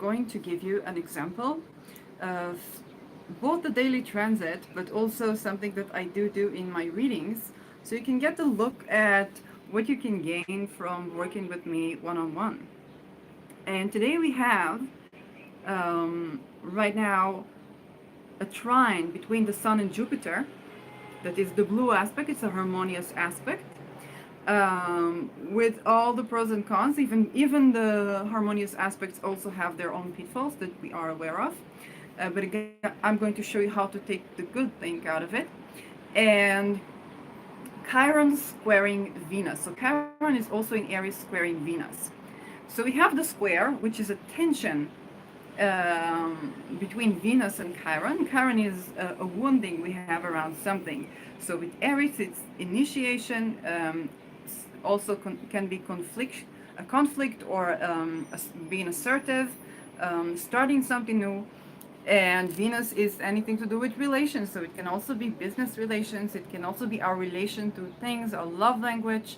going to give you an example of both the daily transit, but also something that I do in my readings, so you can get a look at what you can gain from working with me one-on-one. And today we have, right now, a trine between the Sun and Jupiter. That is the blue aspect. It's a harmonious aspect, with all the pros and cons. Even the harmonious aspects also have their own pitfalls that we are aware of. But again, I'm going to show you how to take the good thing out of it. And Chiron squaring Venus. So Chiron is also in Aries squaring Venus. So we have the square, which is a tension between Venus and Chiron. Chiron is a wounding we have around something. So with Aries, it's initiation, also can be a conflict, or being assertive, starting something new. And Venus is anything to do with relations, so it can also be business relations, it can also be our relation to things, our love language,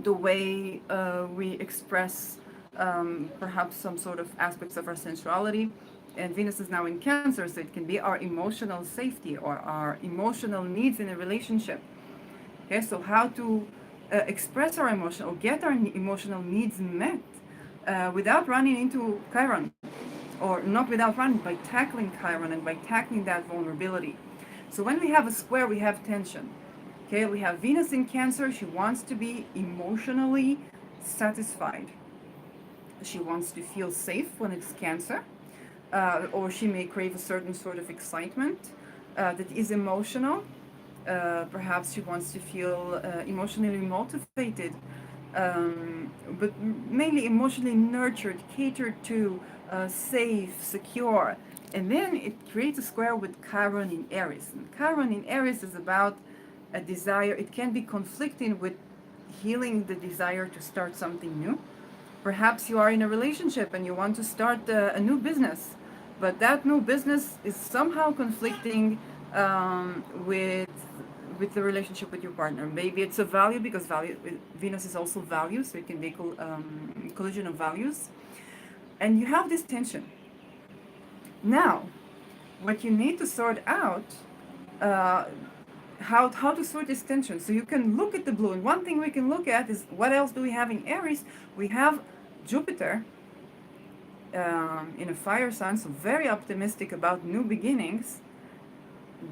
the way we express perhaps some sort of aspects of our sensuality. And Venus is now in Cancer, so it can be our emotional safety or our emotional needs in a relationship. Okay, so how to express our emotion or get our emotional needs met without running into Chiron, or not without running, by tackling Chiron and by tackling that vulnerability. So when we have a square, we have tension. Okay, we have Venus in Cancer. She wants to be emotionally satisfied. She wants to feel safe when it's Cancer, or she may crave a certain sort of excitement that is emotional. Perhaps she wants to feel emotionally motivated, but mainly emotionally nurtured, catered to, safe, secure. And then it creates a square with Chiron in Aries. And Chiron in Aries is about a desire. It can be conflicting with healing the desire to start something new. Perhaps you are in a relationship and you want to start a new business, but that new business is somehow conflicting with the relationship with your partner. Maybe it's a value, because Venus is also value, so it can be collision of values. And you have this tension. Now, what you need to sort out, how to sort this tension. So you can look at the blue, and one thing we can look at is, what else do we have in Aries? We have Jupiter in a fire sign, so very optimistic about new beginnings.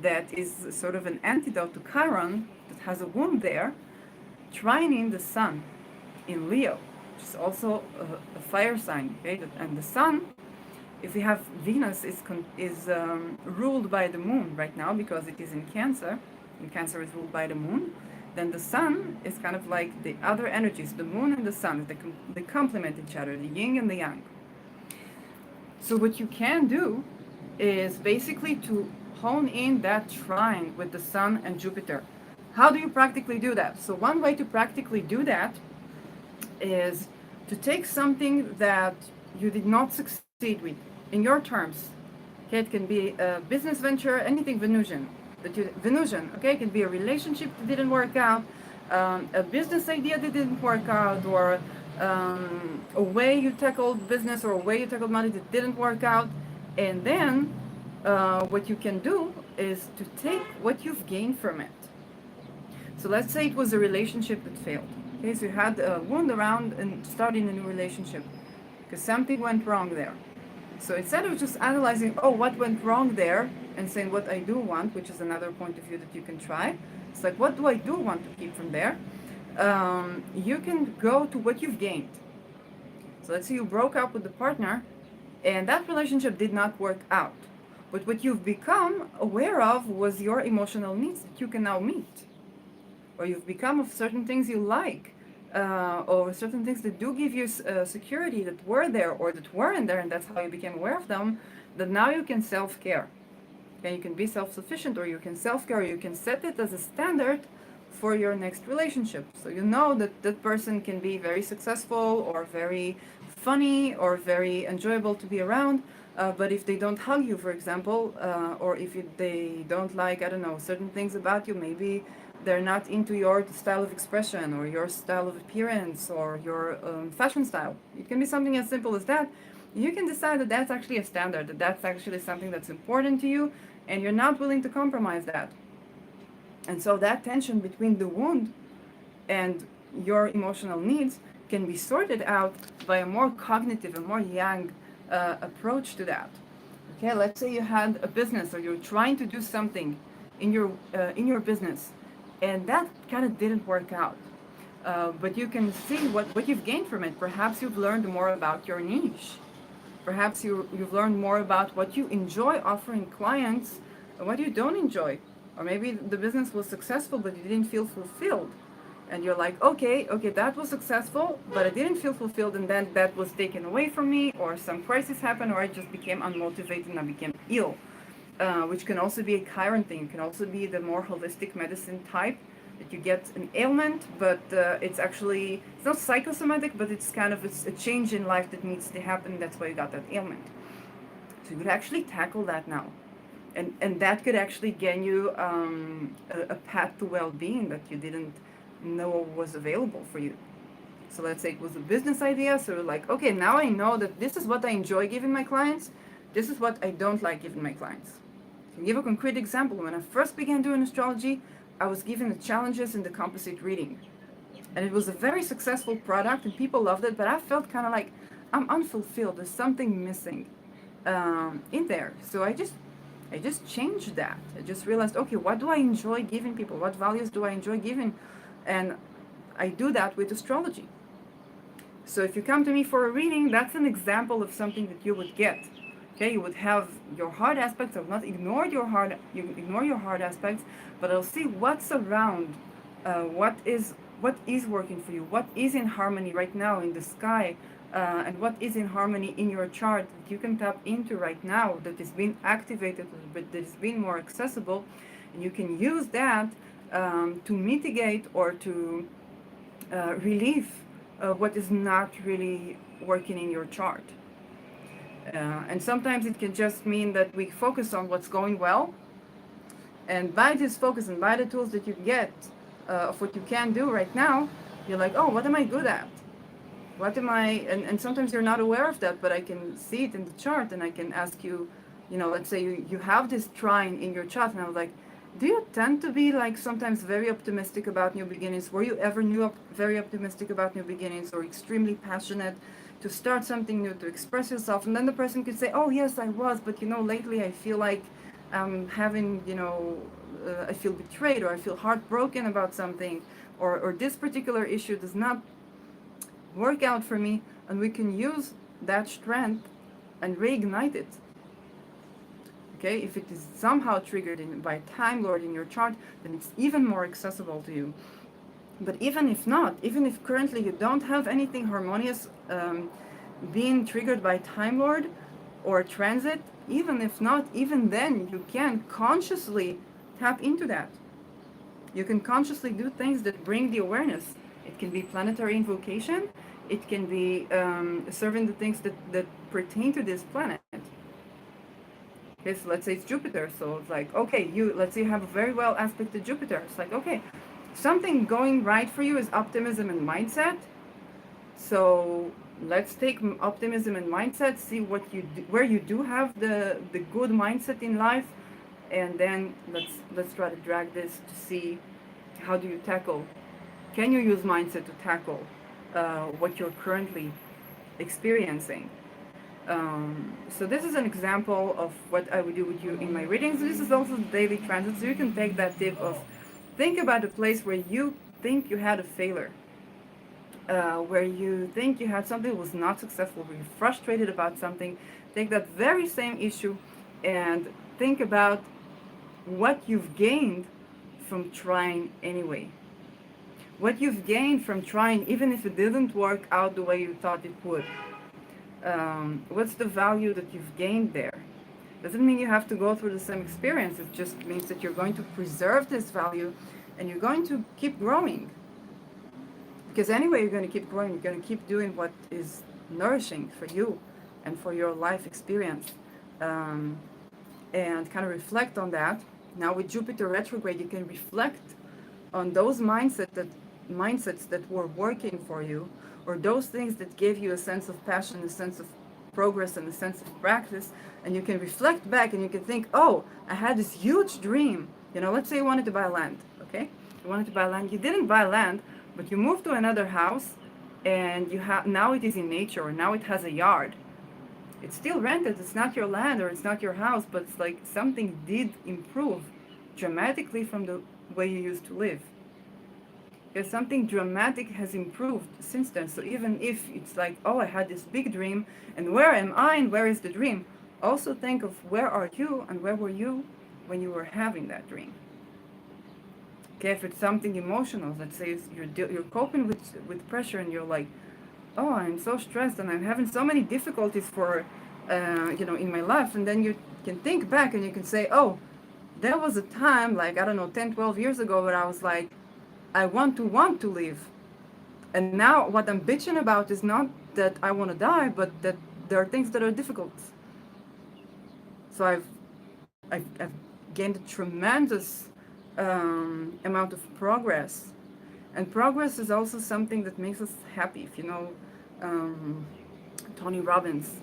That is sort of an antidote to Chiron, that has a wound there, trining the Sun in Leo, which is also a fire sign. Okay? And the Sun, if we have Venus, is ruled by the Moon right now, because it is in Cancer, and Cancer is ruled by the Moon. Then the Sun is kind of like the other energies. The Moon and the Sun, they complement each other, the Yin and the Yang. So what you can do is basically to hone in that trine with the Sun and Jupiter. How do you practically do that? So one way to practically do that is to take something that you did not succeed with, in your terms. Okay, it can be a business venture, anything Venusian. Okay, it can be a relationship that didn't work out, a business idea that didn't work out, or a way you tackled business or a way you tackled money that didn't work out. And then what you can do is to take what you've gained from it. So let's say it was a relationship that failed. Okay, so you had a wound around and starting a new relationship because something went wrong there. So instead of just analyzing, oh, what went wrong there, and saying what I do want, which is another point of view that you can try, it's like, what do I do want to keep from there? You can go to what you've gained. So let's say you broke up with the partner and that relationship did not work out. But what you've become aware of was your emotional needs that you can now meet. Or you've become of certain things you like, or certain things that do give you security that were there or that weren't there, and that's how you became aware of them, that now you can self-care. Okay, you can be self-sufficient, or you can self-care, or you can set it as a standard for your next relationship. So you know that that person can be very successful or very funny or very enjoyable to be around, but if they don't hug you, for example, or if they don't like, I don't know, certain things about you, maybe they're not into your style of expression or your style of appearance or your fashion style. It can be something as simple as that. You can decide that that's actually a standard, that that's actually something that's important to you, and you're not willing to compromise that. And so that tension between the wound and your emotional needs can be sorted out by a more cognitive, a more yang approach to that. Okay, let's say you had a business or you're trying to do something in your business, and that kind of didn't work out. But you can see what you've gained from it. Perhaps you've learned more about your niche. Perhaps you've learned more about what you enjoy offering clients and what you don't enjoy. Or maybe the business was successful, but you didn't feel fulfilled. And you're like, okay, that was successful, but I didn't feel fulfilled, and then that was taken away from me, or some crisis happened, or I just became unmotivated and I became ill. Which can also be a Chiron thing. It can also be the more holistic medicine type, that you get an ailment, but it's not psychosomatic, but it's kind of a change in life that needs to happen. That's why you got that ailment. So you could actually tackle that now. And that could actually gain you a path to well-being that you didn't know was available for you. So let's say it was a business idea. So you're like, okay, now I know that this is what I enjoy giving my clients. This is what I don't like giving my clients. To give a concrete example, when I first began doing astrology, I was given the challenges in the composite reading. And it was a very successful product and people loved it, but I felt kind of like I'm unfulfilled. There's something missing in there. So I just changed that. I just realized, okay, what do I enjoy giving people? What values do I enjoy giving? And I do that with astrology. So if you come to me for a reading, that's an example of something that you would get. Okay, you would have your hard aspects. I will not ignore your hard. You ignore your hard aspects, but I'll see what's around, what is working for you, what is in harmony right now in the sky, and what is in harmony in your chart that you can tap into right now, that is being activated, but that is being more accessible, and you can use that to mitigate or to relieve what is not really working in your chart. And sometimes it can just mean that we focus on what's going well, and by this focus and by the tools that you get of what you can do right now, you're like, oh, what am I good at? What am I, and sometimes you're not aware of that, but I can see it in the chart, and I can ask you, let's say you have this trine in your chart, and I was like, do you tend to be like sometimes very optimistic about new beginnings? Were you ever very optimistic about new beginnings, or extremely passionate to start something new, to express yourself? And then the person could say, oh yes, I was, but lately I feel like I'm having, I feel betrayed, or I feel heartbroken about something, or this particular issue does not work out for me, and we can use that strength and reignite it. Okay, if it is somehow triggered by Time Lord in your chart, then it's even more accessible to you. But even if not, even if currently you don't have anything harmonious being triggered by Time Lord or transit, even if not, even then you can consciously tap into that. You can consciously do things that bring the awareness. It can be planetary invocation. It can be serving the things that pertain to this planet. Okay, so let's say it's Jupiter. So it's like, okay, let's say you have a very well aspect to Jupiter. It's like, okay, something going right for you is optimism and mindset. So let's take optimism and mindset, see where you do have the good mindset in life, and then let's try to drag this to see how do you tackle. Can you use mindset to tackle what you're currently experiencing? So this is an example of what I would do with you in my readings. This is also the daily transit, so you can take that tip of think about a place where you think you had a failure, where you think you had something that was not successful, where you're frustrated about something. Take that very same issue and think about what you've gained from trying anyway. What you've gained from trying, even if it didn't work out the way you thought it would. What's the value that you've gained there? Doesn't mean you have to go through the same experience. It just means that you're going to preserve this value and you're going to keep growing. Because anyway, you're going to keep growing. You're going to keep doing what is nourishing for you and for your life experience. And kind of reflect on that. Now with Jupiter retrograde, you can reflect on those mindsets that were working for you, or those things that gave you a sense of passion, a sense of progress, and a sense of practice, and you can reflect back and you can think, oh, I had this huge dream. Let's say you wanted to buy land, okay? You wanted to buy land. You didn't buy land, but you moved to another house, and you have now it is in nature, or now it has a yard. It's still rented. It's not your land or it's not your house, but it's like something did improve dramatically from the way you used to live. Because something dramatic has improved since then. So even if it's like, oh, I had this big dream, and where am I and where is the dream? Also think of where are you and where were you when you were having that dream. Okay, if it's something emotional, let's say you're coping with pressure and you're like, oh, I'm so stressed and I'm having so many difficulties in my life, and then you can think back and you can say, oh, there was a time, like, I don't know, 10, 12 years ago, where I was like, I want to live. And now what I'm bitching about is not that I want to die, but that there are things that are difficult. So I've gained a tremendous amount of progress. And progress is also something that makes us happy. If you know Tony Robbins,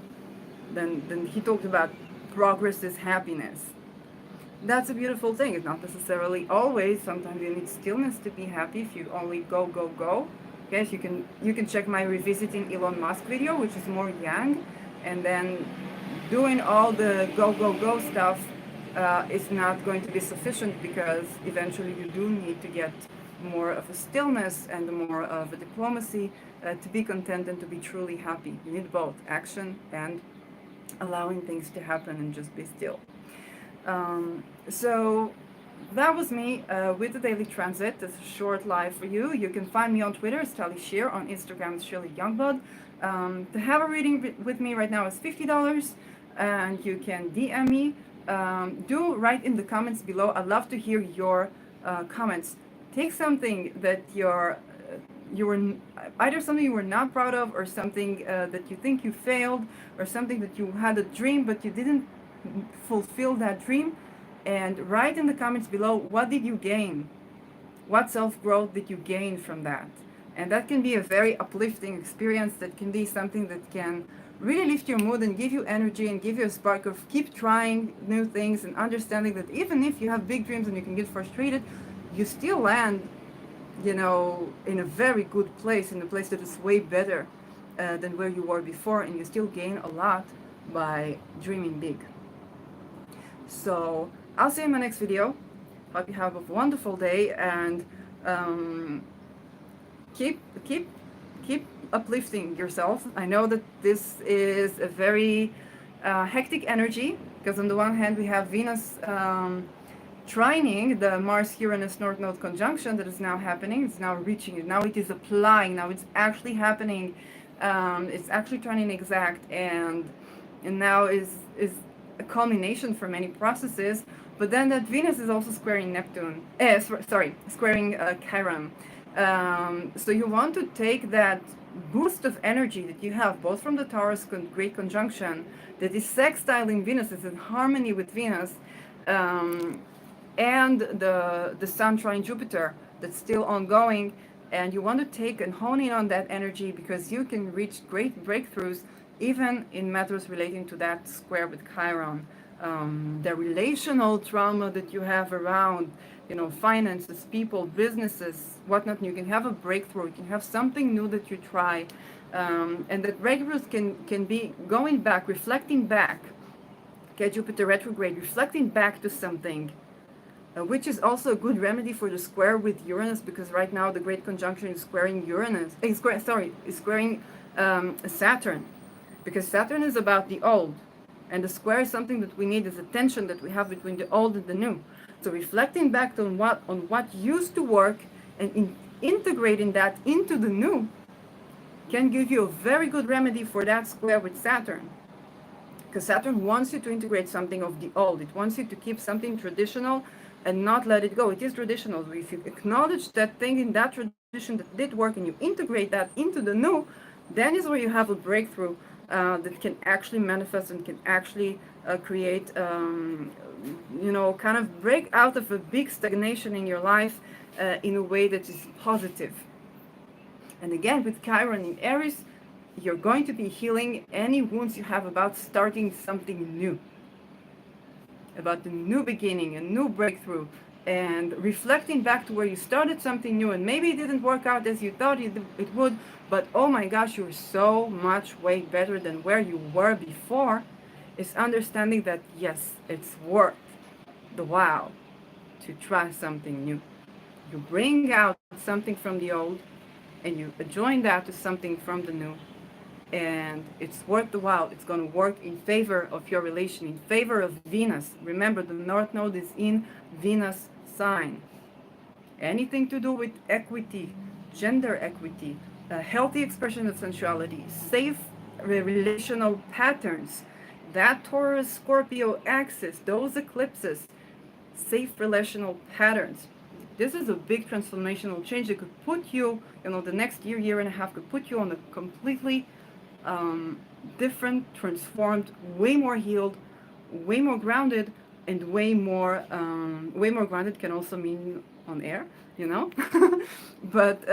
then he talked about progress is happiness. That's a beautiful thing. It's not necessarily always. Sometimes you need stillness to be happy. If you only go, go, go. Yes, you can check my revisiting Elon Musk video, which is more yang, and then doing all the go, go, go stuff is not going to be sufficient, because eventually you do need to get more of a stillness and more of a diplomacy to be content and to be truly happy. You need both action and allowing things to happen and just be still. So that was me with the daily transit. It's a short live for you. You can find me on Twitter, it's Tali Shear. On Instagram, it's Shirley Youngblood. To have a reading with me right now is $50, and you can DM me. Do write in the comments below. I'd love to hear your comments. Take something that you were either something you were not proud of, or something that you think you failed, or something that you had a dream but you didn't fulfill that dream, and write in the comments below, what did you gain? What self-growth did you gain from that? And that can be a very uplifting experience. That can be something that can really lift your mood and give you energy and give you a spark of keep trying new things, and understanding that even if you have big dreams and you can get frustrated, you still land in a very good place, in a place that is way better than where you were before, and you still gain a lot by dreaming big. So I'll see you in my next video. Hope you have a wonderful day, and keep uplifting yourself. I know that this is a very hectic energy, because on the one hand we have Venus trining the Mars-Uranus North Node conjunction that is now happening. It's now reaching it. Now it is applying. Now it's actually happening. It's actually turning exact, and now is a culmination for many processes. But then that Venus is also squaring Neptune. Squaring Chiron. So you want to take that boost of energy that you have, both from the Taurus Great Conjunction, that is sextiling Venus, is in harmony with Venus, and the Sun trine Jupiter that's still ongoing, and you want to take and hone in on that energy, because you can reach great breakthroughs even in matters relating to that square with Chiron. The relational trauma that you have around, finances, people, businesses, whatnot, you can have a breakthrough, you can have something new that you try, and that breakthroughs can be going back, reflecting back, okay, Jupiter retrograde, reflecting back to something, which is also a good remedy for the square with Uranus, because right now the Great Conjunction is squaring squaring Saturn, because Saturn is about the old, and the square is something that we need, is a tension that we have between the old and the new. So reflecting back on what used to work, and integrating that into the new, can give you a very good remedy for that square with Saturn. Because Saturn wants you to integrate something of the old. It wants you to keep something traditional and not let it go. It is traditional. If you acknowledge that thing in that tradition that did work, and you integrate that into the new, then is where you have a breakthrough that can actually manifest and can actually create, kind of break out of a big stagnation in your life in a way that is positive. And again, with Chiron in Aries, you're going to be healing any wounds you have about starting something new, about the new beginning, a new breakthrough, and reflecting back to where you started something new and maybe it didn't work out as you thought it would, but oh my gosh, you're so much way better than where you were before, is understanding that yes, it's worth the while to try something new. You bring out something from the old and you join that to something from the new, and it's worth the while. It's going to work in favor of your relation, in favor of Venus. Remember, the North Node is in Venus sign. Anything to do with equity, gender equity, a healthy expression of sensuality, safe relational patterns, that Taurus Scorpio axis, those eclipses, safe relational patterns. This is a big transformational change that could put you, the next year, year and a half could put you on a completely different, transformed, way more healed, way more grounded, and way more grounded can also mean on air, but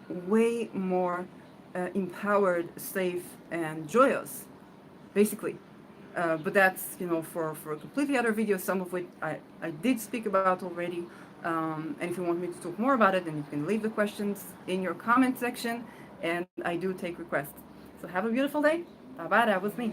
way more empowered, safe, and joyous, basically. But that's, for a completely other video, some of which I did speak about already. And if you want me to talk more about it, then you can leave the questions in your comment section, and I do take requests. So have a beautiful day. Bye bye, that was me.